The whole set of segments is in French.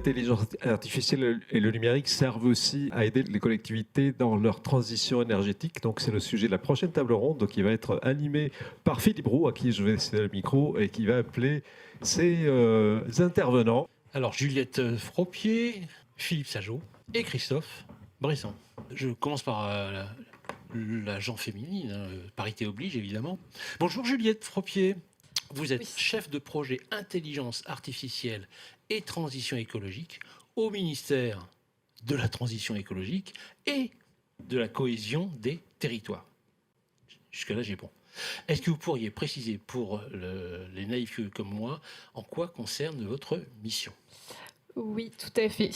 l'intelligence artificielle et le numérique servent aussi à aider les collectivités dans leur transition énergétique. Donc c'est le sujet de la prochaine table ronde, donc, qui va être animée par Philippe Roux, à qui je vais céder le micro, et qui va appeler ses intervenants. Alors Juliette Fropier, Philippe Sajot et Christophe Bresson. Je commence par la gent féminine, parité oblige évidemment. Bonjour Juliette Fropier, vous êtes chef de projet intelligence artificielle et transition écologique au ministère de la transition écologique et de la cohésion des territoires. Jusque-là j'ai bon. Est-ce que vous pourriez préciser pour les naïfs comme moi en quoi concerne votre mission ? Oui, tout à fait.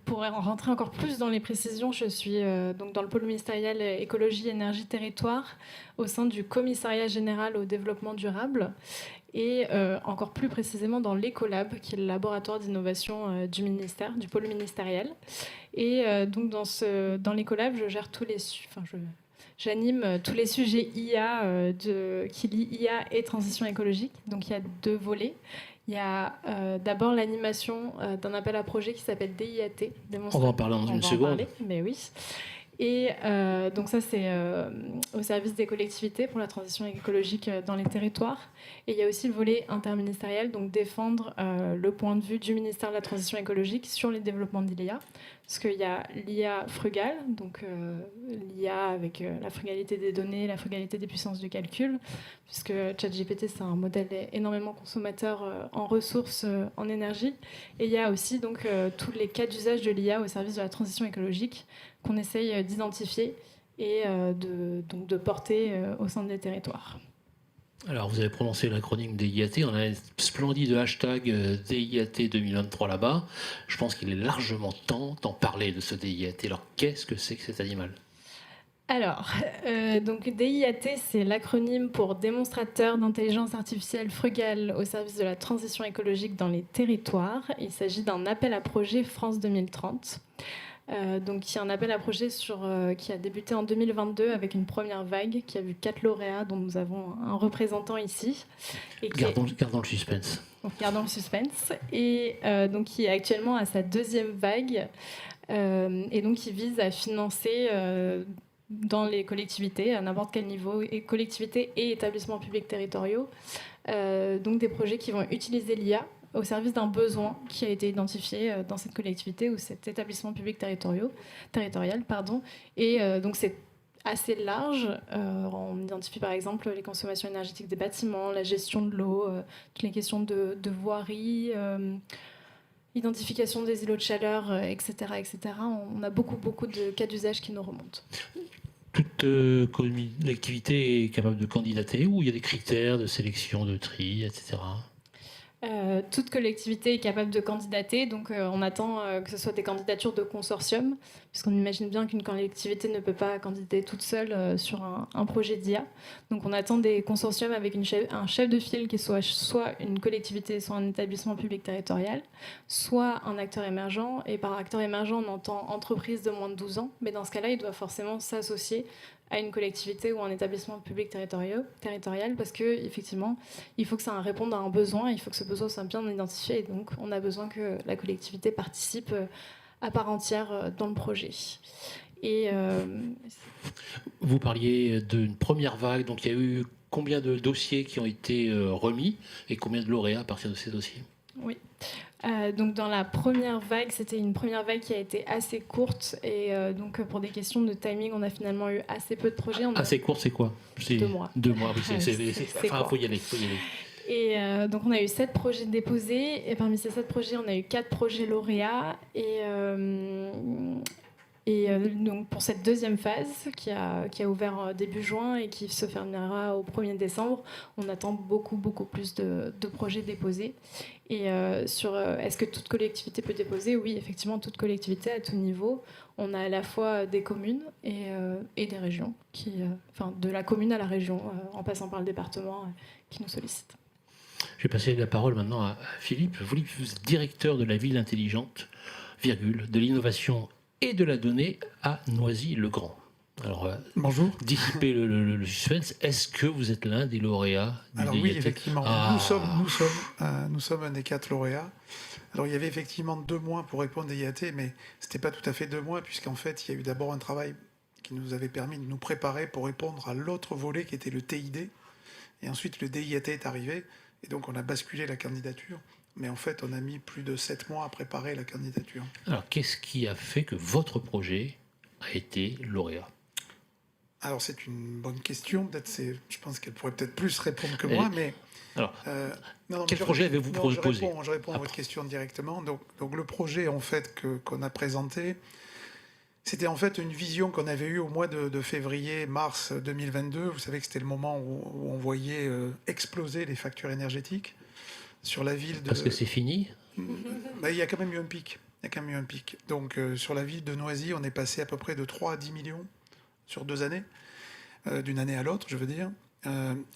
Pour rentrer encore plus dans les précisions, je suis donc dans le pôle ministériel écologie, énergie, territoire, au sein du commissariat général au développement durable, et encore plus précisément dans l'Ecolab, qui est le laboratoire d'innovation du ministère, du pôle ministériel. Et donc dans l'Ecolab, je gère j'anime tous les sujets IA qui lient IA et transition écologique. Donc il y a 2 volets. Il y a d'abord l'animation d'un appel à projet qui s'appelle DIAT. On va en parler dans une seconde. Mais oui. Et donc ça, c'est au service des collectivités pour la transition écologique dans les territoires. Et il y a aussi le volet interministériel, donc défendre le point de vue du ministère de la transition écologique sur les développements de l'IA. Parce qu'il y a l'IA frugale, donc l'IA avec la frugalité des données, la frugalité des puissances de calcul, puisque ChatGPT, c'est un modèle énormément consommateur en ressources, en énergie. Et il y a aussi donc tous les cas d'usage de l'IA au service de la transition écologique qu'on essaye d'identifier et de porter au sein des territoires. Alors, vous avez prononcé l'acronyme DIAT. On a un splendide hashtag DIAT 2023 là-bas. Je pense qu'il est largement temps d'en parler de ce DIAT. Alors, qu'est-ce que c'est que cet animal ? Alors, donc DIAT, c'est l'acronyme pour Démonstrateur d'intelligence artificielle frugale au service de la transition écologique dans les territoires. Il s'agit d'un appel à projet France 2030. Donc il y a un appel à projet qui a débuté en 2022 avec une première vague qui a vu 4 lauréats dont nous avons un représentant ici. Et gardons le suspense. Donc, gardons le suspense. Et donc qui est actuellement à sa 2e vague et donc qui vise à financer dans les collectivités, à n'importe quel niveau, et collectivités et établissements publics territoriaux, donc des projets qui vont utiliser l'IA au service d'un besoin qui a été identifié dans cette collectivité ou cet établissement public territorial. Et donc c'est assez large. On identifie par exemple les consommations énergétiques des bâtiments, la gestion de l'eau, toutes les questions de voirie, identification des îlots de chaleur, etc., etc. On a beaucoup de cas d'usage qui nous remontent. Toute collectivité est capable de candidater ou il y a des critères de sélection, de tri, etc. Toute collectivité est capable de candidater, donc on attend que ce soit des candidatures de consortium, puisqu'on imagine bien qu'une collectivité ne peut pas candidater toute seule sur un projet d'IA. Donc on attend des consortiums avec un chef de file qui soit une collectivité, soit un établissement public territorial, soit un acteur émergent. Et par acteur émergent, on entend entreprise de moins de 12 ans, mais dans ce cas-là, il doit forcément s'associer à une collectivité ou un établissement public territorial, parce qu'effectivement, il faut que ça réponde à un besoin, il faut que ce besoin soit bien identifié, et donc on a besoin que la collectivité participe à part entière dans le projet. Et vous parliez d'une première vague, donc il y a eu combien de dossiers qui ont été remis et combien de lauréats à partir de ces dossiers ? Oui. Donc dans la première vague, c'était une première vague qui a été assez courte et donc pour des questions de timing, on a finalement eu assez peu de projets. Assez court, c'est quoi ? 2 mois. 2 mois, oui, faut y aller. Et donc on a eu 7 projets déposés et parmi ces 7 projets, on a eu 4 projets lauréats et donc pour cette 2e phase qui a ouvert début juin et qui se fermera au 1er décembre, on attend beaucoup plus de projets déposés. Et est-ce que toute collectivité peut déposer ? Oui, effectivement, toute collectivité à tout niveau. On a à la fois des communes et des régions, de la commune à la région, en passant par le département, qui nous sollicitent. Je vais passer la parole maintenant à Philippe. Vous êtes directeur de la ville intelligente, de l'innovation et de la donnée à Noisy-le-Grand. Alors, bonjour. Dissiper le suspense, est-ce que vous êtes l'un des lauréats du Alors DIAT ? Oui, effectivement. Nous sommes un des 4 lauréats. Alors il y avait effectivement 2 mois pour répondre des IAT, mais ce n'était pas tout à fait 2 mois, puisqu'en fait il y a eu d'abord un travail qui nous avait permis de nous préparer pour répondre à l'autre volet qui était le TID. Et ensuite le DIAT est arrivé, et donc on a basculé la candidature. Mais en fait on a mis plus de 7 mois à préparer la candidature. Alors, qu'est-ce qui a fait que votre projet a été lauréat? Alors c'est une bonne question, je pense qu'elle pourrait peut-être plus répondre que moi, mais... Alors, non, quel projet avez-vous proposé? Je réponds à votre question directement. Donc le projet en fait qu'on a présenté, c'était en fait une vision qu'on avait eue au mois de février-mars 2022. Vous savez que c'était le moment où on voyait exploser les factures énergétiques sur la ville de... Parce que c'est fini? Il y a quand même eu un pic. Donc sur la ville de Noisy, on est passé à peu près de 3 à 10 millions sur 2 années, d'une année à l'autre, je veux dire.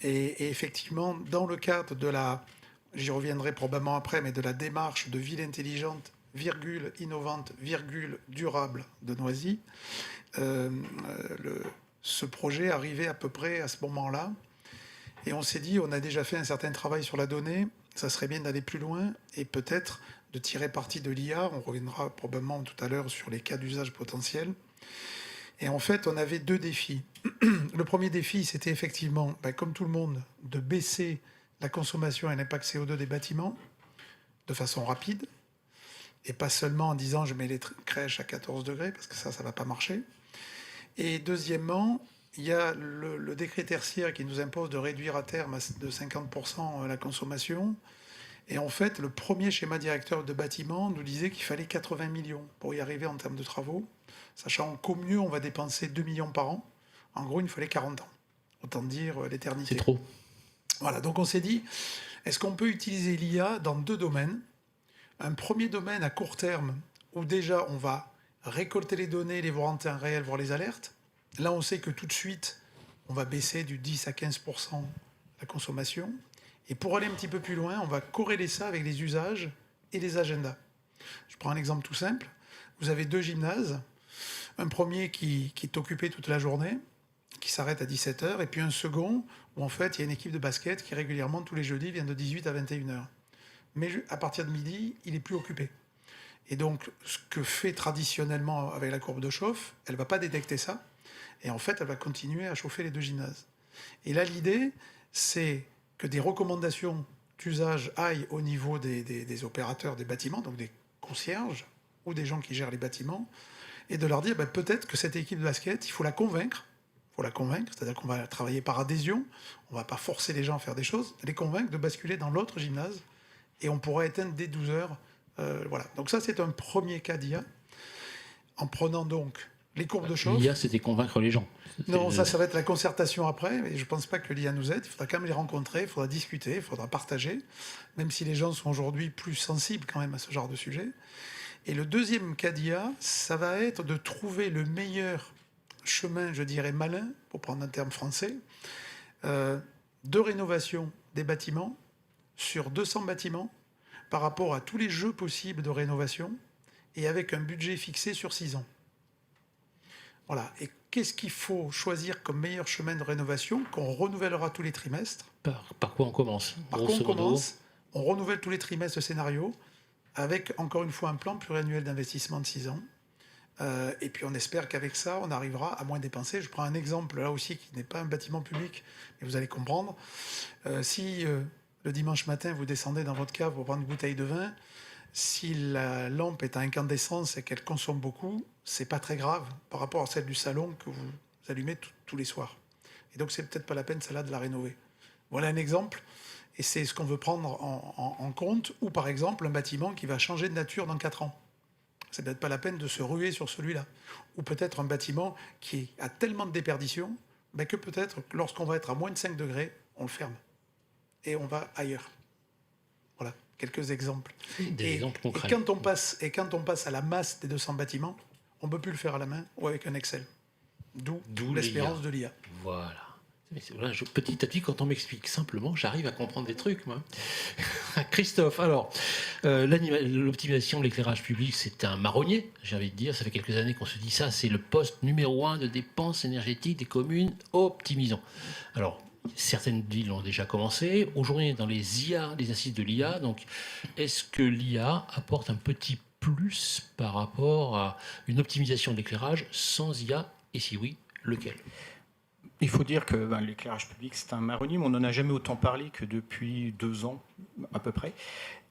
Et effectivement, dans le cadre de j'y reviendrai probablement après, mais de la démarche de ville intelligente, innovante, durable de Noisy, ce projet arrivait à peu près à ce moment-là. Et on s'est dit, on a déjà fait un certain travail sur la donnée, ça serait bien d'aller plus loin et peut-être de tirer parti de l'IA. On reviendra probablement tout à l'heure sur les cas d'usage potentiels. Et en fait, on avait 2 défis. Le premier défi, c'était effectivement, comme tout le monde, de baisser la consommation et l'impact CO2 des bâtiments de façon rapide, et pas seulement en disant je mets les crèches à 14 degrés, parce que ça ne va pas marcher. Et deuxièmement, il y a le décret tertiaire qui nous impose de réduire à terme de 50% la consommation. Et en fait, le premier schéma directeur de bâtiment nous disait qu'il fallait 80 millions pour y arriver en termes de travaux, sachant qu'au mieux, on va dépenser 2 millions par an. En gros, il nous fallait 40 ans. Autant dire l'éternité. C'est trop. Voilà, donc on s'est dit, est-ce qu'on peut utiliser l'IA dans 2 domaines? Un premier domaine à court terme, où déjà on va récolter les données, les voir en temps réel, voir les alertes. Là, on sait que tout de suite, on va baisser du 10 à 15% la consommation. Et pour aller un petit peu plus loin, on va corréler ça avec les usages et les agendas. Je prends un exemple tout simple. Vous avez 2 gymnases. Un premier qui est occupé toute la journée, qui s'arrête à 17h, et puis un second où en fait il y a une équipe de basket qui régulièrement tous les jeudis vient de 18 à 21h. Mais à partir de midi, il est plus occupé. Et donc ce que fait traditionnellement avec la courbe de chauffe, elle ne va pas détecter ça, et en fait elle va continuer à chauffer les 2 gymnases. Et là l'idée, c'est que des recommandations d'usage aillent au niveau des opérateurs des bâtiments, donc des concierges ou des gens qui gèrent les bâtiments, et de leur dire peut-être que cette équipe de basket, il faut la convaincre, c'est-à-dire qu'on va travailler par adhésion, on ne va pas forcer les gens à faire des choses, les convaincre de basculer dans l'autre gymnase, et on pourra éteindre dès 12 heures. Voilà. Donc ça, c'est un premier cas d'IA, en prenant donc les courbes de chauffe. L'IA, c'était convaincre les gens. Non, ça va être la concertation après, mais je ne pense pas que l'IA nous aide. Il faudra quand même les rencontrer, il faudra discuter, il faudra partager, même si les gens sont aujourd'hui plus sensibles quand même à ce genre de sujet. Et le deuxième cas d'IA, ça va être de trouver le meilleur chemin, je dirais malin, pour prendre un terme français, de rénovation des bâtiments sur 200 bâtiments par rapport à tous les jeux possibles de rénovation et avec un budget fixé sur 6 ans. Voilà. Et qu'est-ce qu'il faut choisir comme meilleur chemin de rénovation qu'on renouvellera tous les trimestres? Par quoi on commence? Par quoi on commence? On renouvelle tous les trimestres le scénario avec, encore une fois, un plan pluriannuel d'investissement de 6 ans. Et puis on espère qu'avec ça, on arrivera à moins dépenser. Je prends un exemple là aussi qui n'est pas un bâtiment public, mais vous allez comprendre. Si le dimanche matin, vous descendez dans votre cave pour prendre une bouteille de vin, si la lampe est à incandescence et qu'elle consomme beaucoup, c'est pas très grave par rapport à celle du salon que vous allumez tous les soirs. Et donc c'est peut-être pas la peine celle-là de la rénover. Voilà un exemple. Et c'est ce qu'on veut prendre en compte. Ou par exemple un bâtiment qui va changer de nature dans 4 ans. C'est peut-être pas la peine de se ruer sur celui-là. Ou peut-être un bâtiment qui a tellement de déperdition que peut-être lorsqu'on va être à moins de 5 degrés, on le ferme. Et on va ailleurs. Voilà, quelques exemples. Des exemples concrets. Et quand on passe à la masse des 200 bâtiments, on ne peut plus le faire à la main ou avec un Excel. D'où l'espérance de l'IA. Voilà. Voilà, petit à petit, quand on m'explique simplement, j'arrive à comprendre des trucs, moi. Christophe, alors, l'optimisation de l'éclairage public, c'est un marronnier, j'ai envie de dire. Ça fait quelques années qu'on se dit ça, c'est le poste numéro 1 de dépenses énergétiques des communes, optimisons. Alors, certaines villes ont déjà commencé. Aujourd'hui, on est dans les IA, les assises de l'IA. Donc, est-ce que l'IA apporte un petit plus par rapport à une optimisation de l'éclairage sans IA? Et si oui, lequel? Il faut dire que l'éclairage public, c'est un marronnier, mais on n'en a jamais autant parlé que depuis 2 ans, à peu près.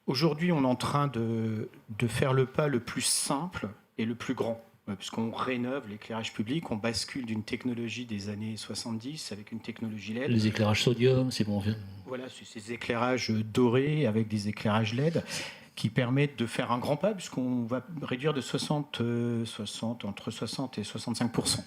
Aujourd'hui, on est en train de faire le pas le plus simple et le plus grand, puisqu'on rénove l'éclairage public, on bascule d'une technologie des années 70 avec une technologie LED. Les éclairages sodium, c'est bon. Voilà, c'est ces éclairages dorés avec des éclairages LED qui permettent de faire un grand pas, puisqu'on va réduire de entre 60 et 65%.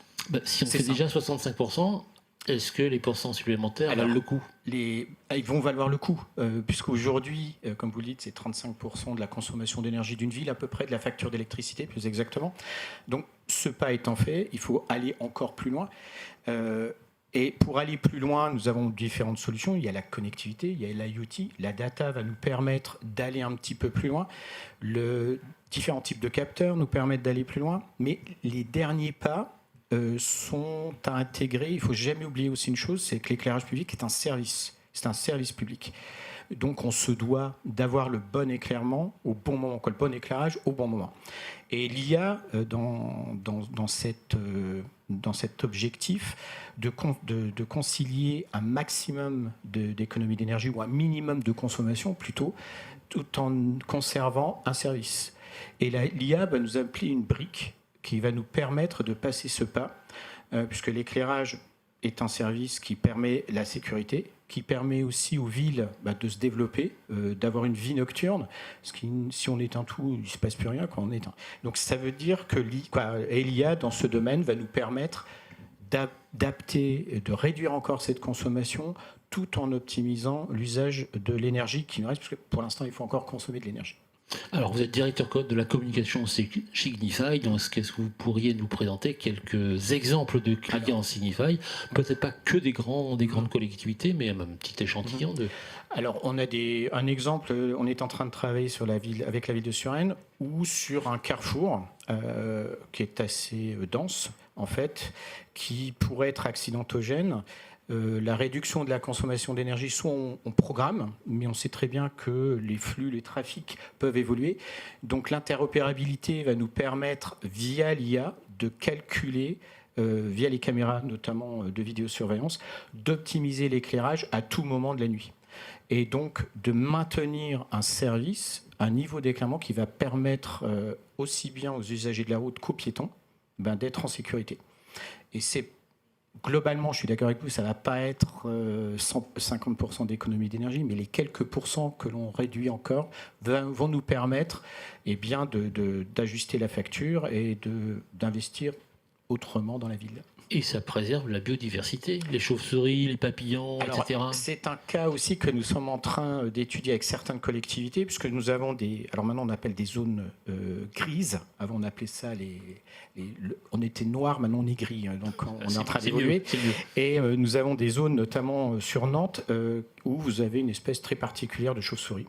Si on fait déjà 65%, est-ce que les pourcents supplémentaires valent le coup? Ils vont valoir le coup, puisqu'aujourd'hui, comme vous le dites, c'est 35% de la consommation d'énergie d'une ville, à peu près de la facture d'électricité, plus exactement. Donc, ce pas étant fait, il faut aller encore plus loin. Et pour aller plus loin, nous avons différentes solutions. Il y a la connectivité, il y a l'IoT. La data va nous permettre d'aller un petit peu plus loin. Différents types de capteurs nous permettent d'aller plus loin. Mais les derniers pas sont à intégrer. Il ne faut jamais oublier aussi une chose, c'est que l'éclairage public est un service. C'est un service public. Donc on se doit d'avoir le bon éclairement au bon moment, le bon éclairage au bon moment. Et l'IA, dans cet objectif de concilier un maximum d'économie d'énergie ou un minimum de consommation plutôt, tout en conservant un service. Et l'IA va nous appeler une brique qui va nous permettre de passer ce pas, puisque l'éclairage est un service qui permet la sécurité, qui permet aussi aux villes de se développer, d'avoir une vie nocturne. Parce que si on éteint tout, il ne se passe plus rien quand on éteint. Donc ça veut dire que l'IA, dans ce domaine, va nous permettre d'adapter, de réduire encore cette consommation, tout en optimisant l'usage de l'énergie qui nous reste, parce que pour l'instant, il faut encore consommer de l'énergie. Alors, vous êtes directeur de la communication Signify, donc est-ce que vous pourriez nous présenter quelques exemples de clients Signify? Peut-être pas que des grandes collectivités, mais un petit échantillon de... Alors, on a un exemple, on est en train de travailler avec la ville de Suresnes, ou sur un carrefour qui est assez dense, en fait, qui pourrait être accidentogène. La réduction de la consommation d'énergie, soit on programme, mais on sait très bien que les flux, les trafics peuvent évoluer. Donc l'interopérabilité va nous permettre, via l'IA, de calculer, via les caméras notamment de vidéosurveillance, d'optimiser l'éclairage à tout moment de la nuit. Et donc de maintenir un service, un niveau d'éclairement qui va permettre aussi bien aux usagers de la route qu'aux piétons d'être en sécurité. Et c'est globalement, je suis d'accord avec vous, ça ne va pas être 50% d'économie d'énergie, mais les quelques pourcents que l'on réduit encore vont nous permettre d'ajuster la facture et d'investir autrement dans la ville. Et ça préserve la biodiversité, les chauves-souris, les papillons, etc. C'est un cas aussi que nous sommes en train d'étudier avec certaines collectivités, puisque nous avons alors maintenant on appelle des zones grises. Avant on appelait ça on était noir, maintenant on est gris. Donc on est en train d'évoluer. Et nous avons des zones, notamment sur Nantes, où vous avez une espèce très particulière de chauve-souris.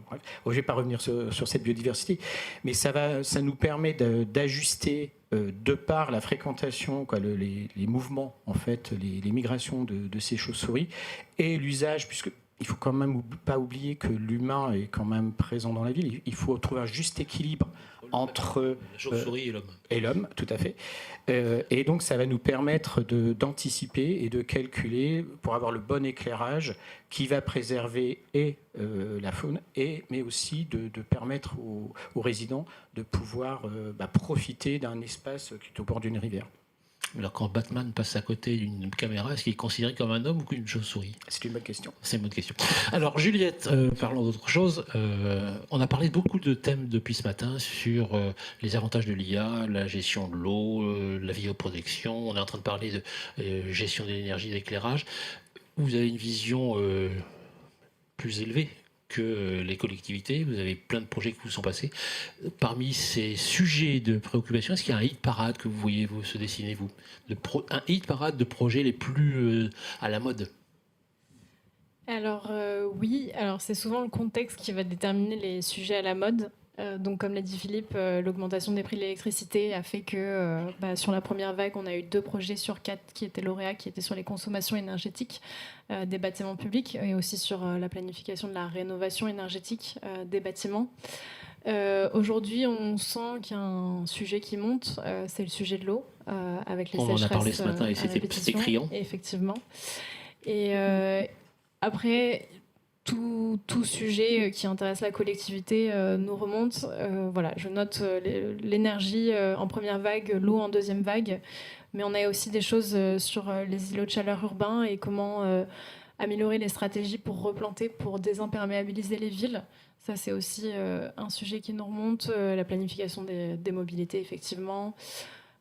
Bref, je ne vais pas revenir sur cette biodiversité, mais ça nous permet d'ajuster de par la fréquentation, les mouvements, en fait, les migrations de ces chauves-souris et l'usage, puisque il faut quand même pas oublier que l'humain est quand même présent dans la ville. Il faut trouver un juste équilibre entre la chauve-souris et l'homme. Et l'homme, tout à fait. Et donc, ça va nous permettre d'anticiper et de calculer pour avoir le bon éclairage qui va préserver la faune, mais aussi de permettre aux résidents de pouvoir profiter d'un espace qui est au bord d'une rivière. Alors quand Batman passe à côté d'une caméra, est-ce qu'il est considéré comme un homme ou qu'une chauve-souris? C'est une bonne question. C'est une bonne question. Alors Juliette, parlons d'autre chose. On a parlé beaucoup de thèmes depuis ce matin sur les avantages de l'IA, la gestion de l'eau, la vidéoprotection. On est en train de parler de gestion de l'énergie, d'éclairage. Vous avez une vision plus élevée que les collectivités, vous avez plein de projets qui vous sont passés. Parmi ces sujets de préoccupation, est-ce qu'il y a un hit parade que vous voyez se dessiner, vous? Un hit parade de projets les plus à la mode? Alors oui, alors c'est souvent le contexte qui va déterminer les sujets à la mode. Donc, comme l'a dit Philippe, l'augmentation des prix de l'électricité a fait que sur la première vague, on a eu 2 projets sur 4 qui étaient lauréats, qui étaient sur les consommations énergétiques des bâtiments publics et aussi sur la planification de la rénovation énergétique des bâtiments. Aujourd'hui, on sent qu'il y a un sujet qui monte, c'est le sujet de l'eau, avec les On en sécheresses a parlé ce matin et à c'était répétition, criant. effectivement. Et après, tout sujet qui intéresse la collectivité nous remonte. Voilà, je note l'énergie en première vague, l'eau en deuxième vague, mais on a aussi des choses sur les îlots de chaleur urbains et comment améliorer les stratégies pour replanter, pour désimperméabiliser les villes. Ça, c'est aussi un sujet qui nous remonte. La planification des mobilités, effectivement.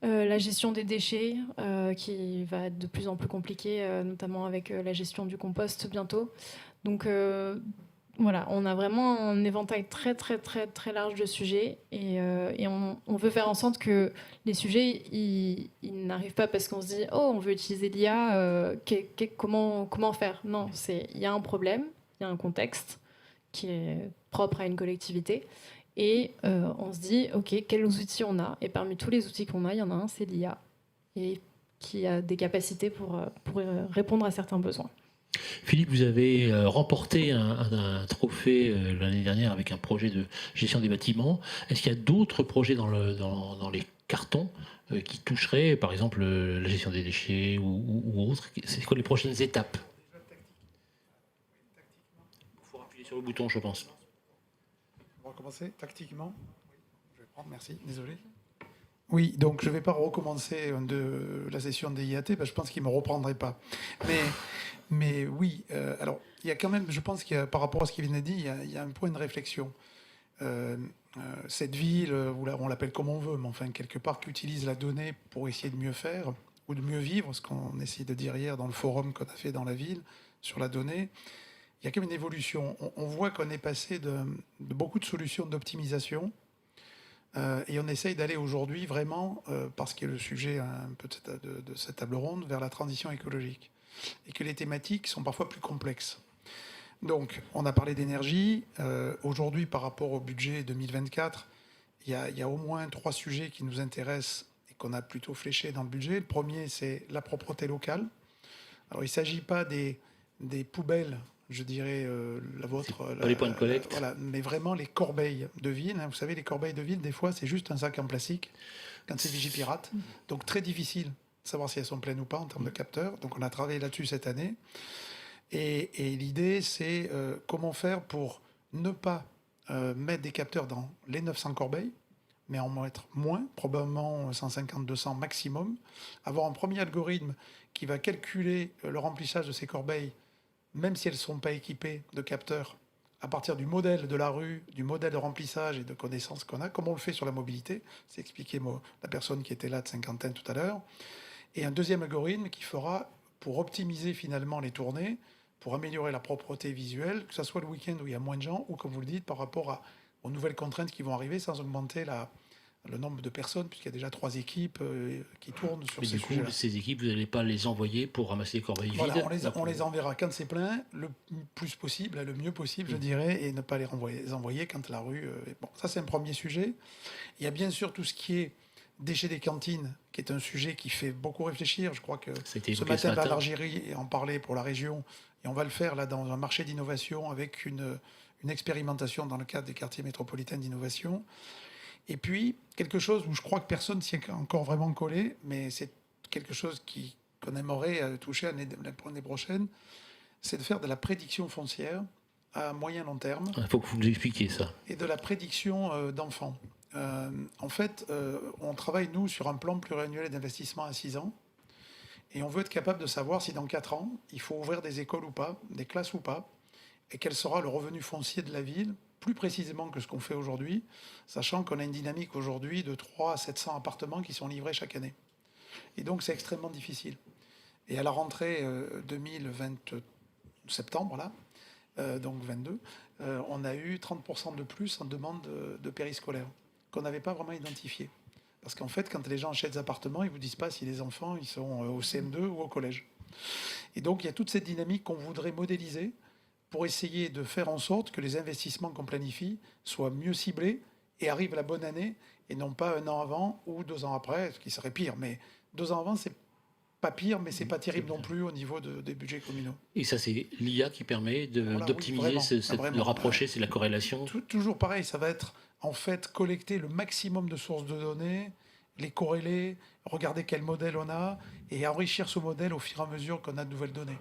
La gestion des déchets, qui va être de plus en plus compliquée, notamment avec la gestion du compost bientôt. Donc voilà, on a vraiment un éventail très très très très large de sujets et on veut faire en sorte que les sujets ils n'arrivent pas parce qu'on se dit oh on veut utiliser l'IA, comment faire. Non, il y a un problème, il y a un contexte qui est propre à une collectivité et on se dit ok quels outils on a, et parmi tous les outils qu'on a, il y en a un, c'est l'IA, et qui a des capacités pour répondre à certains besoins. Philippe, vous avez remporté un trophée l'année dernière avec un projet de gestion des bâtiments. Est-ce qu'il y a d'autres projets dans les cartons qui toucheraient, par exemple, la gestion des déchets ou autres? C'est quoi les prochaines étapes? Il faut appuyer sur le bouton, je pense. On va recommencer tactiquement. Je vais prendre, merci, désolé. Oui, donc je ne vais pas recommencer de la session des IAT, parce que je pense qu'il ne me reprendrait pas. Mais oui, alors, il y a quand même, je pense qu'il y a, par rapport à ce qui vient d'être dit, il y a un point de réflexion. Cette ville, on l'appelle comme on veut, mais enfin, quelque part, qui utilise la donnée pour essayer de mieux faire, ou de mieux vivre, ce qu'on essayait de dire hier dans le forum qu'on a fait dans la ville, sur la donnée, il y a quand même une évolution. On voit qu'on est passé de beaucoup de solutions d'optimisation, et on essaye d'aller aujourd'hui vraiment, parce que le sujet un peu de cette table ronde, vers la transition écologique. Et que les thématiques sont parfois plus complexes. Donc, on a parlé d'énergie. Aujourd'hui, par rapport au budget 2024, il y a au moins 3 sujets qui nous intéressent et qu'on a plutôt fléchés dans le budget. Le premier, c'est la propreté locale. Alors, il ne s'agit pas des poubelles, je dirais, la vôtre. Pas les points de collecte. Voilà, mais vraiment les corbeilles de ville. Vous savez, les corbeilles de ville, des fois, c'est juste un sac en plastique quand c'est Vigipirate. Donc, très difficile de savoir si elles sont pleines ou pas en termes de capteurs. Donc, on a travaillé là-dessus cette année. Et l'idée, c'est comment faire pour ne pas mettre des capteurs dans les 900 corbeilles, mais en mettre moins, probablement 150-200 maximum. Avoir un premier algorithme qui va calculer le remplissage de ces corbeilles, même si elles ne sont pas équipées de capteurs, à partir du modèle de la rue, du modèle de remplissage et de connaissances qu'on a, comme on le fait sur la mobilité. C'est expliqué la personne qui était là de cinquantaine tout à l'heure. Et un deuxième algorithme qui fera, pour optimiser finalement les tournées, pour améliorer la propreté visuelle, que ce soit le week-end où il y a moins de gens, ou comme vous le dites, par rapport aux nouvelles contraintes qui vont arriver, sans augmenter le nombre de personnes, puisqu'il y a déjà 3 équipes qui tournent sur ces sujets-là. Du coup, ces équipes, vous n'allez pas les envoyer pour ramasser les corbeilles voilà, vides? on les enverra quand c'est plein, le plus possible, le mieux possible, je dirais, et ne pas les envoyer quand la rue... Bon, ça, c'est un premier sujet. Il y a bien sûr tout ce qui est déchets des cantines, qui est un sujet qui fait beaucoup réfléchir. Je crois que ce matin, l'Algérie en parlait pour la région, et on va le faire là dans un marché d'innovation avec une expérimentation dans le cadre des quartiers métropolitains d'innovation. Et puis, quelque chose où je crois que personne s'y est encore vraiment collé, mais c'est quelque chose qu'on aimerait toucher l'année prochaine, c'est de faire de la prédiction foncière à moyen long terme. Il faut que vous nous expliquiez ça. Et de la prédiction d'enfants. En fait, on travaille, nous, sur un plan pluriannuel d'investissement à 6 ans. Et on veut être capable de savoir si dans 4 ans, il faut ouvrir des écoles ou pas, des classes ou pas, et quel sera le revenu foncier de la ville, plus précisément que ce qu'on fait aujourd'hui, sachant qu'on a une dynamique aujourd'hui de 300 à 700 appartements qui sont livrés chaque année. Et donc, c'est extrêmement difficile. Et à la rentrée 2020, septembre, là, donc 22, on a eu 30% de plus en demande de périscolaire, qu'on n'avait pas vraiment identifié. Parce qu'en fait, quand les gens achètent des appartements, ils ne vous disent pas si les enfants ils sont au CM2 ou au collège. Et donc, il y a toute cette dynamique qu'on voudrait modéliser pour essayer de faire en sorte que les investissements qu'on planifie soient mieux ciblés et arrive la bonne année, et non pas 1 an avant ou 2 ans après, ce qui serait pire. Mais 2 ans avant, c'est pas pire, mais c'est pas terrible non plus au niveau des budgets communaux. Et ça, c'est l'IA qui permet Voilà, d'optimiser, oui, vraiment. de rapprocher, c'est la corrélation. Toujours pareil, ça va être en fait collecter le maximum de sources de données, les corréler, regarder quel modèle on a et enrichir ce modèle au fur et à mesure qu'on a de nouvelles données.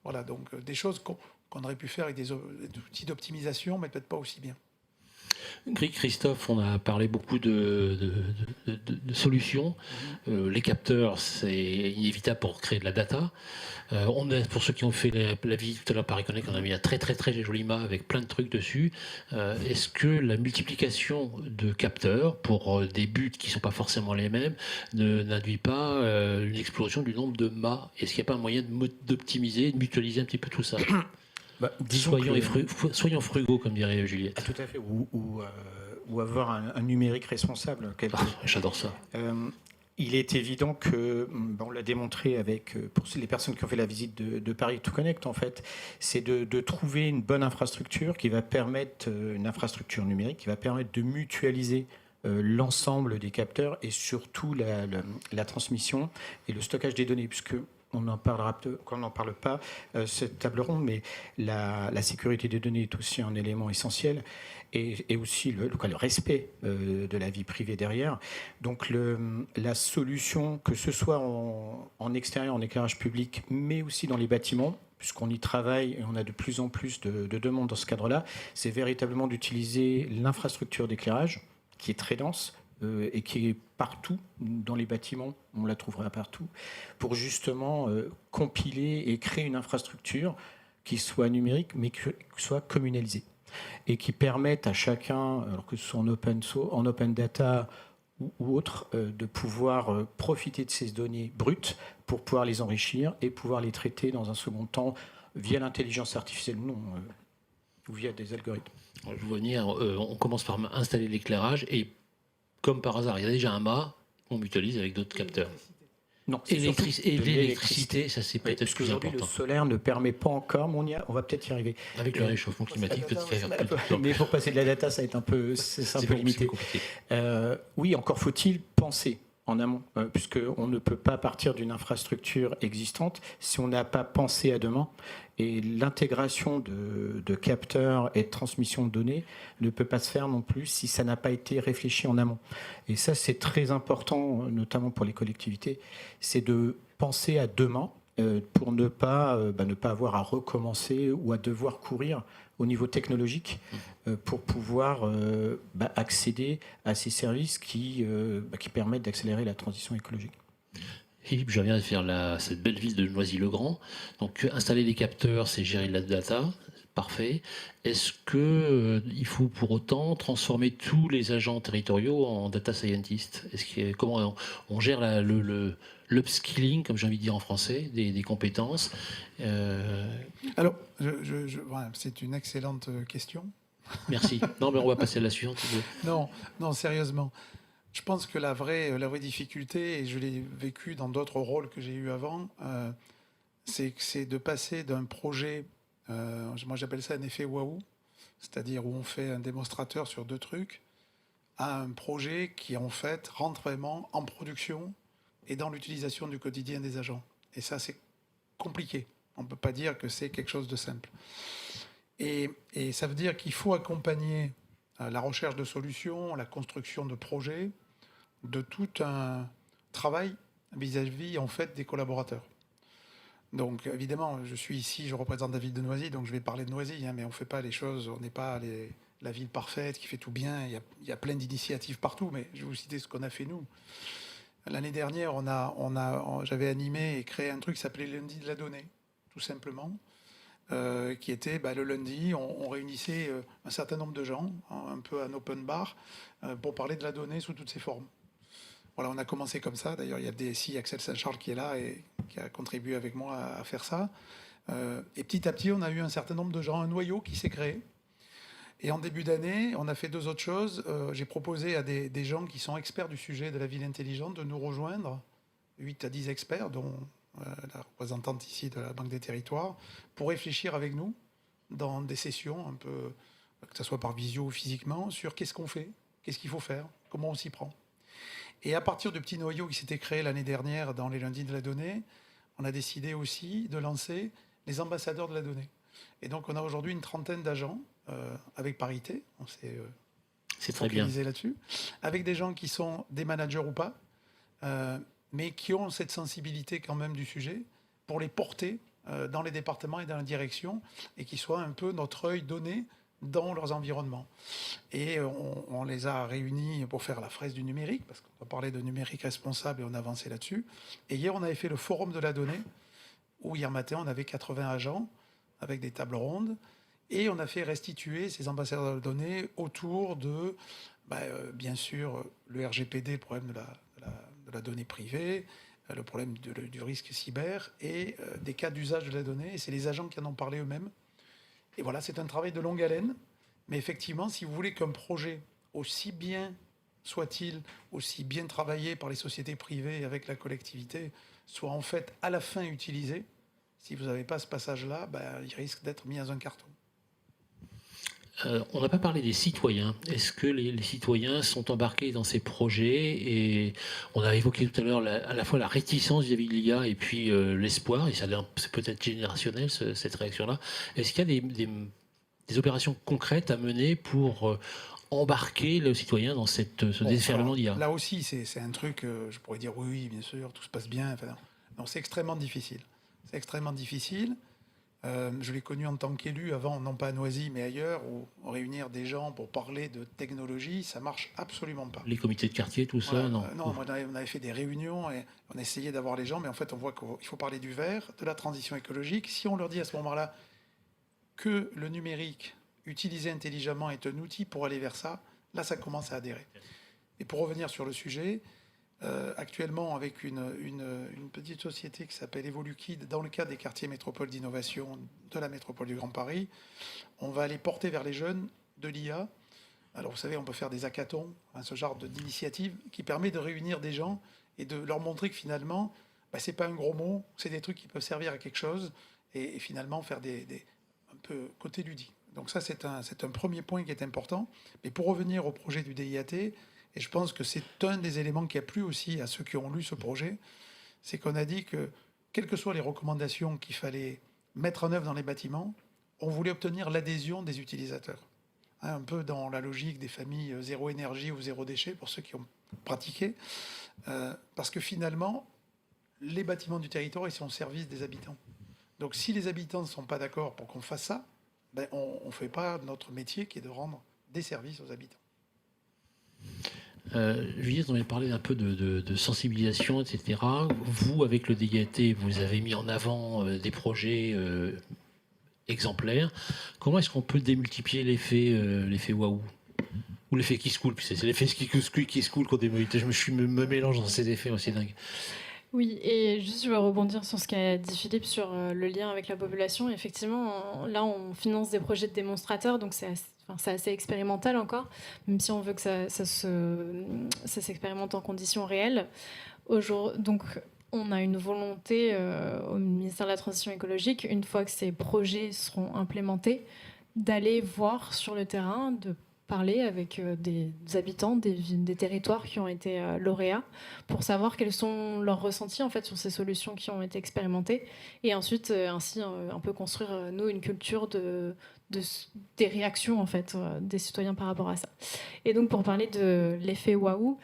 Voilà, donc des choses qu'on aurait pu faire avec des outils d'optimisation, mais peut-être pas aussi bien. Christophe, on a parlé beaucoup de solutions. Les capteurs, c'est inévitable pour créer de la data. Pour ceux qui ont fait la visite tout à l'heure, Paris Connect, on a mis un très très très joli map avec plein de trucs dessus. Est-ce que la multiplication de capteurs pour des buts qui ne sont pas forcément les mêmes n'induit pas une explosion du nombre de mâts? Est-ce qu'il n'y a pas un moyen d'optimiser, de mutualiser un petit peu tout ça? Soyons frugaux, comme dirait Juliette. Tout à fait, ou avoir un numérique responsable. J'adore ça. Il est évident que, on l'a démontré pour les personnes qui ont fait la visite de Paris to Connect, en fait, c'est de trouver une bonne infrastructure qui va permettre, une infrastructure numérique qui va permettre de mutualiser l'ensemble des capteurs et surtout la transmission et le stockage des données, puisque on en parlera quand on n'en parle pas, cette table ronde, mais la sécurité des données est aussi un élément essentiel et aussi le respect de la vie privée derrière. Donc la solution, que ce soit en extérieur, en éclairage public, mais aussi dans les bâtiments, puisqu'on y travaille et on a de plus en plus de demandes dans ce cadre-là, c'est véritablement d'utiliser l'infrastructure d'éclairage, qui est très dense, et qui est partout dans les bâtiments, on la trouvera partout, pour justement compiler et créer une infrastructure qui soit numérique, mais qui soit communalisée, et qui permette à chacun, alors que ce soit en open data ou autre, de pouvoir profiter de ces données brutes pour pouvoir les enrichir et pouvoir les traiter dans un second temps via l'intelligence artificielle ou via des algorithmes. Je veux venir, on commence par installer l'éclairage et comme par hasard, il y a déjà un mât, on mutualise avec d'autres capteurs. Non, et l'électricité, ça c'est peut-être plus important. Le solaire ne permet pas encore, mais on va peut-être y arriver. Avec le réchauffement climatique, peut-être qu'il va faire mais pour passer de la data, ça va être un peu limité. Oui, encore faut-il penser en amont, puisqu'on ne peut pas partir d'une infrastructure existante si on n'a pas pensé à demain. Et l'intégration de capteurs et de transmission de données ne peut pas se faire non plus si ça n'a pas été réfléchi en amont. Et ça, c'est très important, notamment pour les collectivités, c'est de penser à demain pour ne pas avoir à recommencer ou à devoir courir au niveau technologique pour pouvoir accéder à ces services qui permettent d'accélérer la transition écologique. Philippe, je viens de faire cette belle ville de Noisy-le-Grand. Donc, installer des capteurs, c'est gérer de la data. Parfait. Est-ce qu'il faut pour autant transformer tous les agents territoriaux en data scientists? Comment on gère l'upskilling, comme j'ai envie de dire en français, des compétences? Alors, c'est une excellente question. Merci. Non, mais on va passer à la suivante. Non, sérieusement. Je pense que la vraie difficulté, et je l'ai vécu dans d'autres rôles que j'ai eus avant, c'est de passer d'un projet, moi j'appelle ça un effet waouh, c'est-à-dire où on fait un démonstrateur sur 2 trucs, à un projet qui en fait rentre vraiment en production et dans l'utilisation du quotidien des agents. Et ça, c'est compliqué. On ne peut pas dire que c'est quelque chose de simple. Et ça veut dire qu'il faut accompagner la recherche de solutions, la construction de projets, de tout un travail vis-à-vis en fait des collaborateurs. Donc évidemment, je suis ici, je représente la ville de Noisy, donc je vais parler de Noisy, mais on ne fait pas les choses, on n'est pas la ville parfaite qui fait tout bien, il y a plein d'initiatives partout, mais je vais vous citer ce qu'on a fait nous. L'année dernière, j'avais animé et créé un truc qui s'appelait Lundi de la donnée, tout simplement, qui était le lundi, on réunissait un certain nombre de gens, un peu un open bar, pour parler de la donnée sous toutes ses formes. Voilà, on a commencé comme ça. D'ailleurs, il y a le DSI Axel Saint-Charles qui est là et qui a contribué avec moi à faire ça. Et petit à petit, on a eu un certain nombre de gens, un noyau qui s'est créé. Et en début d'année, on a fait 2 autres choses. J'ai proposé à des gens qui sont experts du sujet de la ville intelligente de nous rejoindre, 8 à 10 experts, dont la représentante ici de la Banque des Territoires, pour réfléchir avec nous dans des sessions, un peu, que ce soit par visio ou physiquement, sur qu'est-ce qu'on fait, qu'est-ce qu'il faut faire, comment on s'y prend. Et à partir de petits noyaux qui s'étaient créés l'année dernière dans les lundis de la donnée, on a décidé aussi de lancer les ambassadeurs de la donnée. Et donc on a aujourd'hui une trentaine d'agents avec parité, on s'est C'est très bien. focalisé là-dessus, avec des gens qui sont des managers ou pas, mais qui ont cette sensibilité quand même du sujet pour les porter dans les départements et dans la direction, et qui soient un peu notre œil donné dans leurs environnements. Et on les a réunis pour faire la fraise du numérique, parce qu'on va parler de numérique responsable et on a avancé là-dessus. Et hier, on avait fait le forum de la donnée, où hier matin, on avait 80 agents avec des tables rondes, et on a fait restituer ces ambassadeurs de la donnée autour de, bien sûr, le RGPD, le problème de la donnée privée, le problème du risque cyber, et des cas d'usage de la donnée. Et c'est les agents qui en ont parlé eux-mêmes. Et voilà, c'est un travail de longue haleine. Mais effectivement, si vous voulez qu'un projet, aussi bien soit-il, aussi bien travaillé par les sociétés privées et avec la collectivité, soit en fait à la fin utilisé, si vous n'avez pas ce passage-là, il risque d'être mis dans un carton. On n'a pas parlé des citoyens. Est-ce que les citoyens sont embarqués dans ces projets? Et on a évoqué tout à l'heure à la fois la réticence vis-à-vis de l'IA et puis l'espoir, et c'est peut-être générationnel cette réaction-là. Est-ce qu'il y a des opérations concrètes à mener pour embarquer le citoyen dans ce déferlement d'IA? Là aussi, c'est un truc, je pourrais dire oui, bien sûr, tout se passe bien. Enfin, non, c'est extrêmement difficile. C'est extrêmement difficile. Je l'ai connu en tant qu'élu avant, non pas à Noisy, mais ailleurs, où réunir des gens pour parler de technologie, ça marche absolument pas. Les comités de quartier, tout ça, Voilà, non? Non, on avait fait des réunions et on essayait d'avoir les gens, mais en fait, on voit qu'il faut parler du vert, de la transition écologique. Si on leur dit à ce moment-là que le numérique, utilisé intelligemment, est un outil pour aller vers ça, là, ça commence à adhérer. Et pour revenir sur le sujet, actuellement, avec une petite société qui s'appelle Evoluquid, dans le cadre des quartiers métropoles d'innovation de la métropole du Grand Paris, on va aller porter vers les jeunes de l'IA. Alors, vous savez, on peut faire des hackathons, ce genre d'initiative qui permet de réunir des gens et de leur montrer que finalement, c'est pas un gros mot, c'est des trucs qui peuvent servir à quelque chose et finalement faire un peu côté ludique. Donc ça, c'est un premier point qui est important. Mais pour revenir au projet du DIAT, et je pense que c'est un des éléments qui a plu aussi à ceux qui ont lu ce projet, c'est qu'on a dit que, quelles que soient les recommandations qu'il fallait mettre en œuvre dans les bâtiments, on voulait obtenir l'adhésion des utilisateurs. Un peu dans la logique des familles zéro énergie ou zéro déchet, pour ceux qui ont pratiqué. Parce que finalement, les bâtiments du territoire, ils sont au service des habitants. Donc si les habitants ne sont pas d'accord pour qu'on fasse ça, on ne fait pas notre métier qui est de rendre des services aux habitants. Juliette, on avait parlé un peu de sensibilisation, etc. Vous, avec le DIAT, vous avez mis en avant des projets exemplaires. Comment est-ce qu'on peut démultiplier l'effet waouh ou l'effet qui se coule? C'est l'effet qui se coule qu'on démultiplie. Je me mélange dans ces effets aussi dingues. Oui, et juste je veux rebondir sur ce qu'a dit Philippe sur le lien avec la population. Effectivement, là, on finance des projets de démonstrateurs, donc c'est assez expérimental encore, même si on veut que ça s'expérimente en conditions réelles. Donc, on a une volonté au ministère de la Transition écologique, une fois que ces projets seront implémentés, d'aller voir sur le terrain, de parler avec des habitants des territoires qui ont été lauréats pour savoir quels sont leurs ressentis en fait sur ces solutions qui ont été expérimentées et ensuite ainsi un peu construire nous une culture des réactions en fait des citoyens par rapport à ça. Et donc pour parler de l'effet waouh,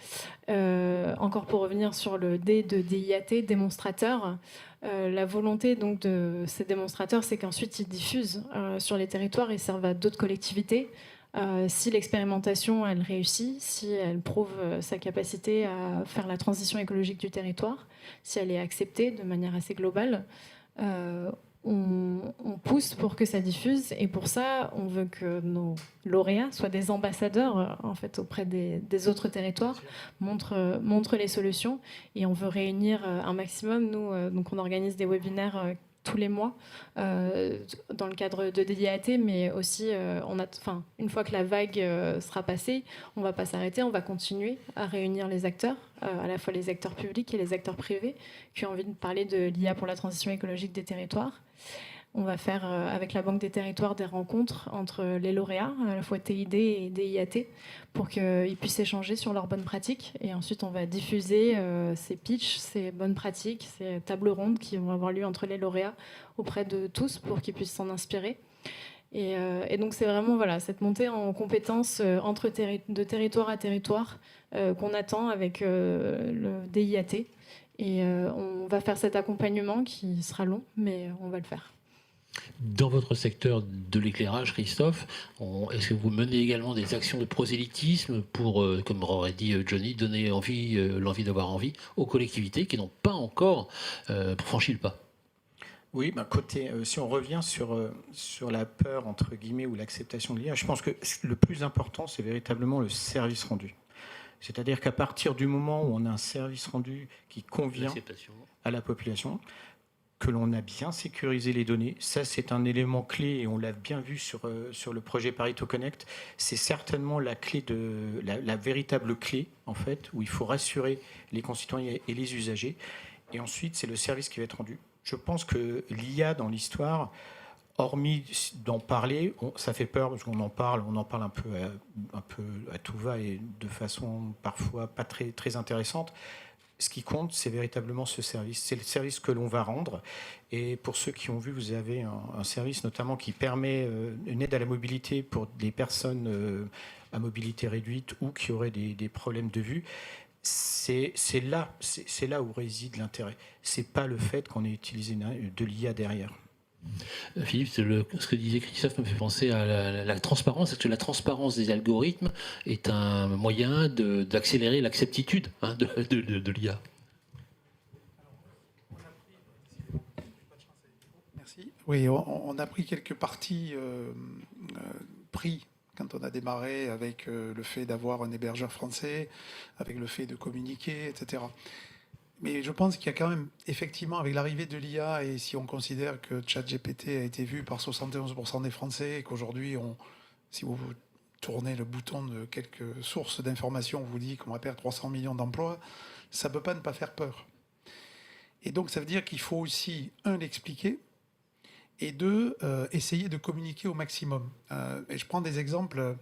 encore pour revenir sur le D de DIAT, démonstrateur, la volonté donc de ces démonstrateurs, c'est qu'ensuite ils diffusent sur les territoires et servent à d'autres collectivités. Si l'expérimentation elle réussit, si elle prouve sa capacité à faire la transition écologique du territoire, si elle est acceptée de manière assez globale, on pousse pour que ça diffuse et pour ça on veut que nos lauréats soient des ambassadeurs en fait auprès des autres territoires, montrent les solutions et on veut réunir un maximum. Nous donc on organise des webinaires tous les mois dans le cadre de DIAT, mais aussi une fois que la vague sera passée, on ne va pas s'arrêter, on va continuer à réunir les acteurs, à la fois les acteurs publics et les acteurs privés qui ont envie de parler de l'IA pour la transition écologique des territoires. On va faire avec la Banque des Territoires des rencontres entre les lauréats, à la fois TID et DIAT, pour qu'ils puissent échanger sur leurs bonnes pratiques. Et ensuite, on va diffuser ces pitchs, ces bonnes pratiques, ces tables rondes qui vont avoir lieu entre les lauréats auprès de tous pour qu'ils puissent s'en inspirer. Et donc, c'est vraiment cette montée en compétences de territoire à territoire qu'on attend avec le DIAT. Et on va faire cet accompagnement qui sera long, mais on va le faire. Dans votre secteur de l'éclairage, Christophe, est-ce que vous menez également des actions de prosélytisme pour, comme aurait dit Johnny, donner l'envie d'avoir envie aux collectivités qui n'ont pas encore franchi le pas? Oui, si on revient sur la peur, entre guillemets, ou l'acceptation de l'IA, je pense que le plus important, c'est véritablement le service rendu. C'est-à-dire qu'à partir du moment où on a un service rendu qui convient à la population, que l'on a bien sécurisé les données, ça c'est un élément clé et on l'a bien vu sur le projet Pareto Connect, c'est certainement la clé la véritable clé en fait, où il faut rassurer les concitoyens et les usagers. Et ensuite, c'est le service qui va être rendu. Je pense que l'IA dans l'histoire, hormis d'en parler, ça fait peur parce qu'on en parle un peu à tout va et de façon parfois pas très, très intéressante. Ce qui compte, c'est véritablement ce service. C'est le service que l'on va rendre. Et pour ceux qui ont vu, vous avez un service notamment qui permet une aide à la mobilité pour des personnes à mobilité réduite ou qui auraient des problèmes de vue. C'est là où réside l'intérêt. C'est pas le fait qu'on ait utilisé de l'IA derrière. Philippe, ce que disait Christophe me fait penser à la transparence. Est-ce que la transparence des algorithmes est un moyen d'accélérer l'acceptitude de l'IA? Merci. Oui, on a pris quelques parties pris quand on a démarré avec le fait d'avoir un hébergeur français, avec le fait de communiquer, etc. Mais je pense qu'il y a quand même, effectivement, avec l'arrivée de l'IA, et si on considère que ChatGPT a été vu par 71% des Français, et qu'aujourd'hui, si vous tournez le bouton de quelques sources d'informations, on vous dit qu'on va perdre 300 millions d'emplois, ça ne peut pas ne pas faire peur. Et donc, ça veut dire qu'il faut aussi, l'expliquer, et deux, essayer de communiquer au maximum. Et je prends des exemples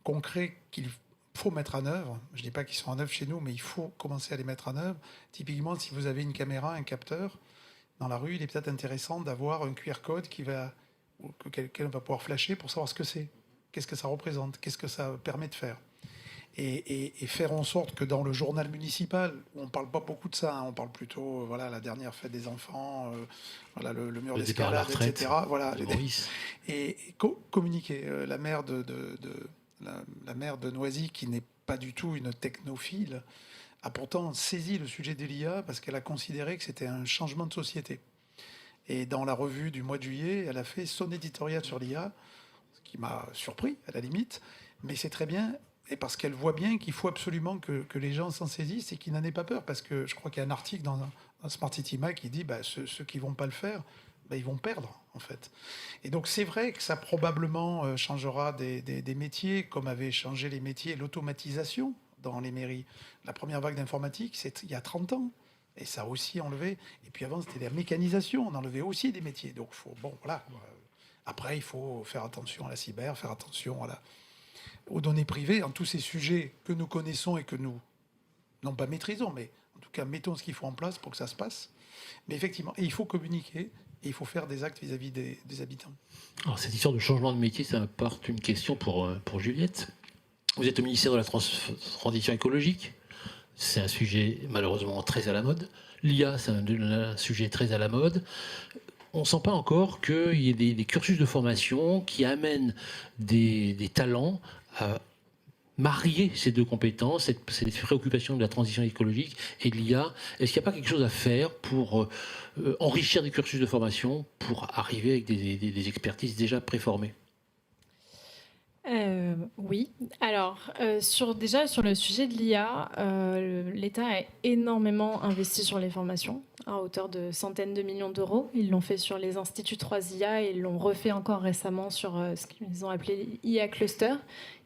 concrets qu'il faut mettre en œuvre. Je ne dis pas qu'ils sont en œuvre chez nous, mais il faut commencer à les mettre en œuvre. Typiquement, si vous avez une caméra, un capteur, dans la rue, il est peut-être intéressant d'avoir un QR code que quelqu'un va pouvoir flasher pour savoir ce que c'est, qu'est-ce que ça représente, qu'est-ce que ça permet de faire. Et faire en sorte que dans le journal municipal, où on ne parle pas beaucoup de ça, on parle plutôt, la dernière fête des enfants, le mur d'escalade, etc. Et communiquer. La maire la maire de Noisy, qui n'est pas du tout une technophile, a pourtant saisi le sujet de l'IA parce qu'elle a considéré que c'était un changement de société. Et dans la revue du mois de juillet, elle a fait son éditorial sur l'IA, ce qui m'a surpris, à la limite, mais c'est très bien, et parce qu'elle voit bien qu'il faut absolument que les gens s'en saisissent et qu'ils n'en aient pas peur, parce que je crois qu'il y a un article dans Smart City Mag qui dit ceux qui ne vont pas le faire, ils vont perdre, en fait. Et donc, c'est vrai que ça probablement changera des métiers, comme avait changé les métiers, l'automatisation dans les mairies. La première vague d'informatique, c'est il y a 30 ans. Et ça a aussi enlevé. Et puis avant, c'était la mécanisation. On enlevait aussi des métiers. Donc, après, il faut faire attention à la cyber, faire attention aux données privées, en tous ces sujets que nous connaissons et que nous, non pas maîtrisons, mais en tout cas, mettons ce qu'il faut en place pour que ça se passe. Mais effectivement, il faut communiquer. Et il faut faire des actes vis-à-vis des habitants. Alors, cette histoire de changement de métier, ça apporte une question pour Juliette. Vous êtes au ministère de la Transition écologique. C'est un sujet malheureusement très à la mode. L'IA, c'est un sujet très à la mode. On ne sent pas encore qu'il y ait des cursus de formation qui amènent des talents à marier ces deux compétences, ces préoccupations de la transition écologique et de l'IA. Est-ce qu'il n'y a pas quelque chose à faire pour enrichir des cursus de formation pour arriver avec des expertises déjà préformées? Oui. Alors, sur le sujet de l'IA, l'État a énormément investi sur les formations, à hauteur de centaines de millions d'euros. Ils l'ont fait sur les instituts 3IA et ils l'ont refait encore récemment sur ce qu'ils ont appelé IA Cluster,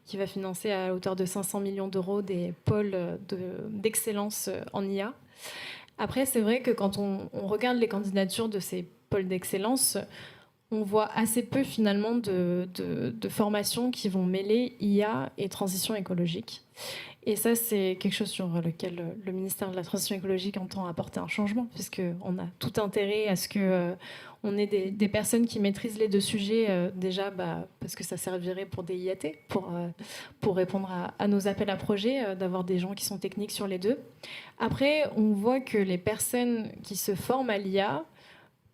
qui va financer à hauteur de 500 millions d'euros des pôles d'excellence en IA. Après, c'est vrai que quand on regarde les candidatures de ces pôles d'excellence, on voit assez peu finalement de formations qui vont mêler IA et transition écologique. Et ça, c'est quelque chose sur lequel le ministère de la Transition écologique entend apporter un changement, puisqu'on a tout intérêt à ce qu'on ait des personnes qui maîtrisent les deux sujets, déjà parce que ça servirait pour des IAT, pour répondre à nos appels à projets, d'avoir des gens qui sont techniques sur les deux. Après, on voit que les personnes qui se forment à l'IA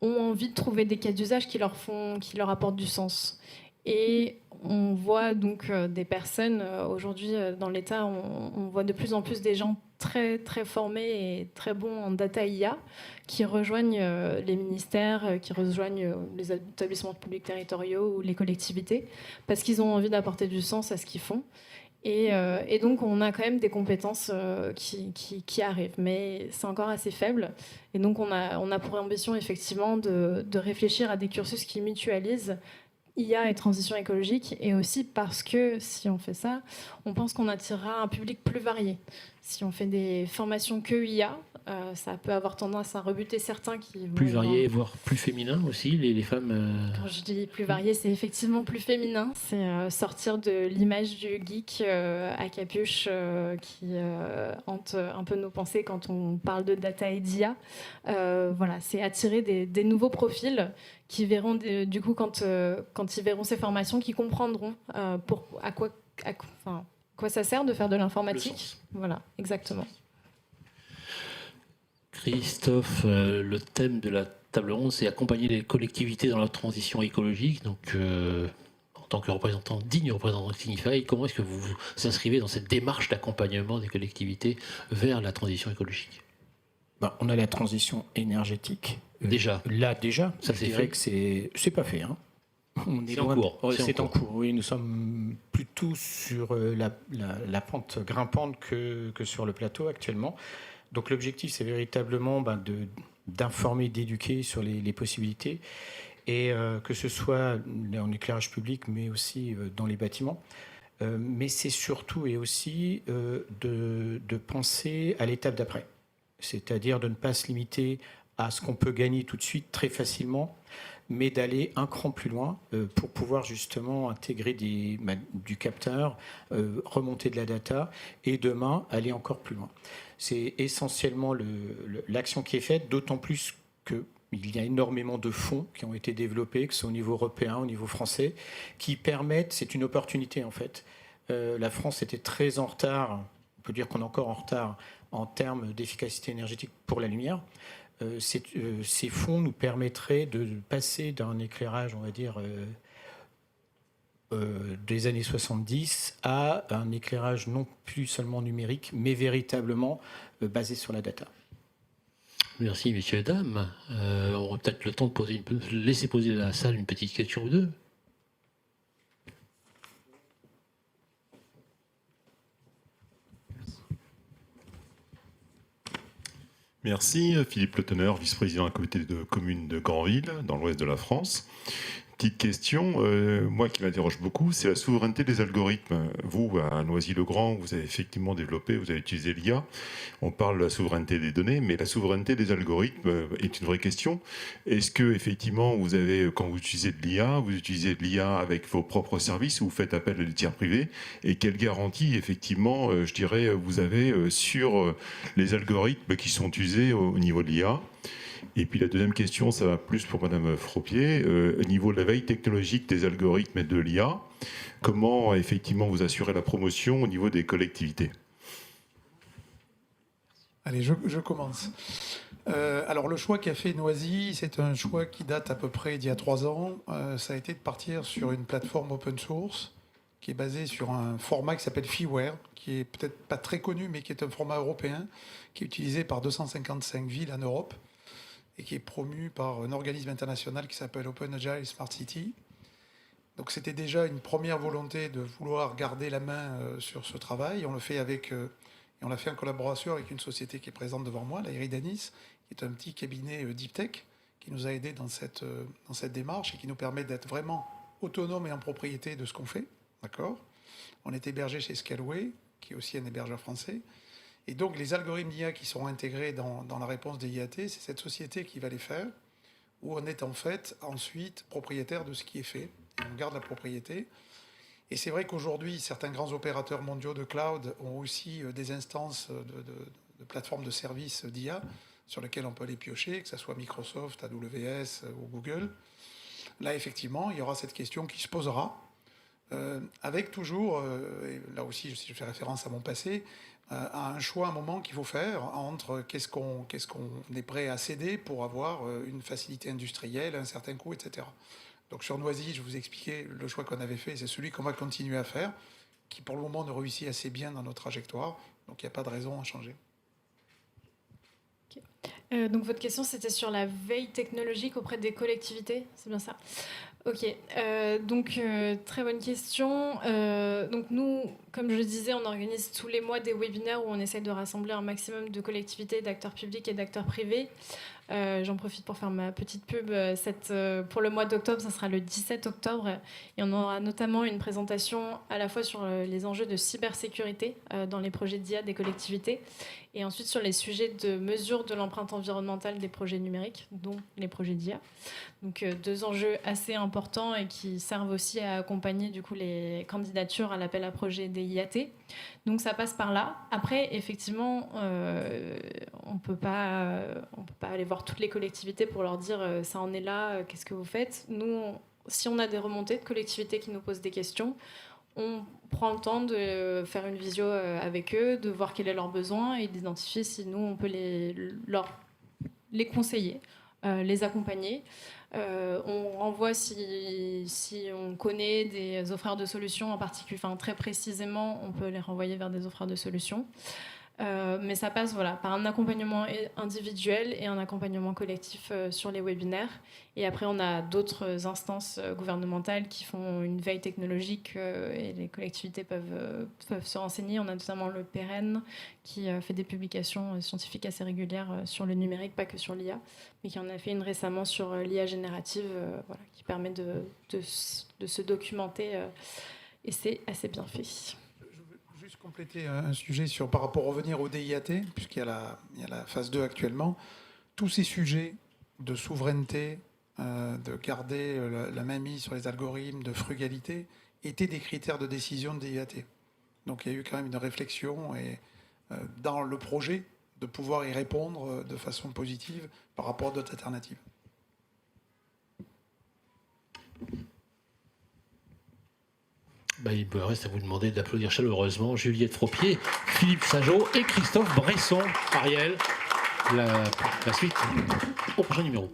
ont envie de trouver des cas d'usage qui leur apportent du sens. Et on voit donc des personnes, aujourd'hui dans l'État, on voit de plus en plus des gens très, très formés et très bons en data IA qui rejoignent les ministères, qui rejoignent les établissements publics territoriaux ou les collectivités, parce qu'ils ont envie d'apporter du sens à ce qu'ils font. Et donc, on a quand même des compétences qui arrivent, mais c'est encore assez faible. Et donc, on a pour ambition, effectivement, de réfléchir à des cursus qui mutualisent IA et transition écologique, et aussi parce que si on fait ça, on pense qu'on attirera un public plus varié. Si on fait des formations que IA, ça peut avoir tendance à rebuter certains qui vont Plus varié, voire plus féminin aussi, les femmes. Quand je dis plus varié, c'est effectivement plus féminin. C'est sortir de l'image du geek à capuche qui hante un peu nos pensées quand on parle de data et d'IA. Voilà, c'est attirer des nouveaux profils qui verront, du coup, quand ils verront ces formations, qui comprendront à quoi ça sert de faire de l'informatique. Voilà, exactement. Christophe, le thème de la table ronde, c'est accompagner les collectivités dans la transition écologique. Donc, en tant que représentant, digne représentant de Signify, comment est-ce que vous vous inscrivez dans cette démarche d'accompagnement des collectivités vers la transition écologique ? On a la transition énergétique. Déjà. Là, déjà. Ça, je c'est dirais fait. que c'est pas fait. Hein. C'est en cours. C'est en cours. Oui, nous sommes plutôt sur la pente grimpante que sur le plateau actuellement. Donc l'objectif, c'est véritablement d'informer, d'éduquer sur les possibilités, et que ce soit en éclairage public, mais aussi dans les bâtiments. Mais c'est surtout et aussi de penser à l'étape d'après. C'est-à-dire de ne pas se limiter à ce qu'on peut gagner tout de suite très facilement, mais d'aller un cran plus loin pour pouvoir justement intégrer du capteur, remonter de la data, et demain aller encore plus loin. C'est essentiellement l'action qui est faite, d'autant plus qu'il y a énormément de fonds qui ont été développés, que ce soit au niveau européen, au niveau français, qui permettent, c'est une opportunité en fait. La France était très en retard, on peut dire qu'on est encore en retard en termes d'efficacité énergétique pour la lumière. Ces fonds nous permettraient de passer d'un éclairage, on va dire, des années 70 à un éclairage non plus seulement numérique, mais véritablement basé sur la data. Merci, messieurs et dames. On aura peut-être le temps de laisser poser à la salle une petite question ou deux. Merci, Philippe Le Teneur, vice-président à la communauté de communes de Granville, dans l'ouest de la France. Petite question, moi qui m'interroge beaucoup, c'est la souveraineté des algorithmes. Vous, à Noisy-le-Grand, vous avez effectivement développé, vous avez utilisé l'IA. On parle de la souveraineté des données, mais la souveraineté des algorithmes est une vraie question. Est-ce que effectivement, vous avez, quand vous utilisez de l'IA, vous utilisez de l'IA avec vos propres services ou vous faites appel à des tiers privés? Et quelle garantie, effectivement, je dirais, vous avez sur les algorithmes qui sont utilisés au niveau de l'IA? Et puis la deuxième question, ça va plus pour Madame Fropier. Au niveau de la veille technologique des algorithmes et de l'IA, comment effectivement vous assurez la promotion au niveau des collectivités? Allez, je commence. Alors le choix qu'a fait Noisy, c'est un choix qui date à peu près d'il y a 3 ans. Ça a été de partir sur une plateforme open source qui est basée sur un format qui s'appelle Feeware, qui est peut-être pas très connu, mais qui est un format européen, qui est utilisé par 255 villes en Europe, et qui est promu par un organisme international qui s'appelle Open Agile Smart City. Donc c'était déjà une première volonté de vouloir garder la main sur ce travail. On le fait et on l'a fait en collaboration avec une société qui est présente devant moi, la Eridanis, qui est un petit cabinet deep tech qui nous a aidés dans cette démarche et qui nous permet d'être vraiment autonome et en propriété de ce qu'on fait. D'accord ? On est hébergé chez Scaleway, qui est aussi un hébergeur français. Et donc, les algorithmes d'IA qui seront intégrés dans la réponse des IAT, c'est cette société qui va les faire, où on est en fait ensuite propriétaire de ce qui est fait. Et on garde la propriété. Et c'est vrai qu'aujourd'hui, certains grands opérateurs mondiaux de cloud ont aussi des instances de plateformes de services d'IA sur lesquelles on peut aller piocher, que ce soit Microsoft, AWS ou Google. Là, effectivement, il y aura cette question qui se posera, avec toujours, et là aussi je fais référence à mon passé, à un choix, un moment qu'il faut faire entre qu'est-ce qu'on est prêt à céder pour avoir une facilité industrielle, un certain coût, etc. Donc sur Noisy, je vous expliquais le choix qu'on avait fait, c'est celui qu'on va continuer à faire, qui pour le moment nous réussit assez bien dans notre trajectoire, donc il n'y a pas de raison à changer. Donc votre question, c'était sur la veille technologique auprès des collectivités, c'est bien ça? Ok, donc très bonne question. Donc nous, comme je le disais, on organise tous les mois des webinaires où on essaie de rassembler un maximum de collectivités, d'acteurs publics et d'acteurs privés. J'en profite pour faire ma petite pub. Pour le mois d'octobre, ça sera le 17 octobre. Et on aura notamment une présentation à la fois sur les enjeux de cybersécurité dans les projets d'IA des collectivités et ensuite sur les sujets de mesure de l'empreinte environnementale des projets numériques, dont les projets d'IA. Donc deux enjeux assez importants et qui servent aussi à accompagner du coup les candidatures à l'appel à projet des IAT. Donc ça passe par là. Après, effectivement, on peut pas aller voir toutes les collectivités pour leur dire ça en est là, qu'est-ce que vous faites. Nous, si on a des remontées de collectivités qui nous posent des questions, on prend le temps de faire une visio avec eux, de voir quel est leur besoin et d'identifier si nous, on peut les conseiller, les accompagner. On renvoie si on connaît des offreurs de solutions en particulier, enfin très précisément, on peut les renvoyer vers des offreurs de solutions. Mais ça passe par un accompagnement individuel et un accompagnement collectif sur les webinaires. Et après, on a d'autres instances gouvernementales qui font une veille technologique et les collectivités peuvent se renseigner. On a notamment le PEREN qui fait des publications scientifiques assez régulières sur le numérique, pas que sur l'IA, mais qui en a fait une récemment sur l'IA générative qui permet de se documenter et c'est assez bien fait. Juste compléter un sujet par rapport à revenir au DIAT, puisqu'il y a la phase 2 actuellement. Tous ces sujets de souveraineté, de garder la main mise sur les algorithmes, de frugalité, étaient des critères de décision de DIAT. Donc il y a eu quand même une réflexion dans le projet de pouvoir y répondre de façon positive par rapport à d'autres alternatives. Il me reste à vous demander d'applaudir chaleureusement Juliette Fropier, Philippe Sageot et Christophe Bresson. Ariel, la suite au prochain numéro.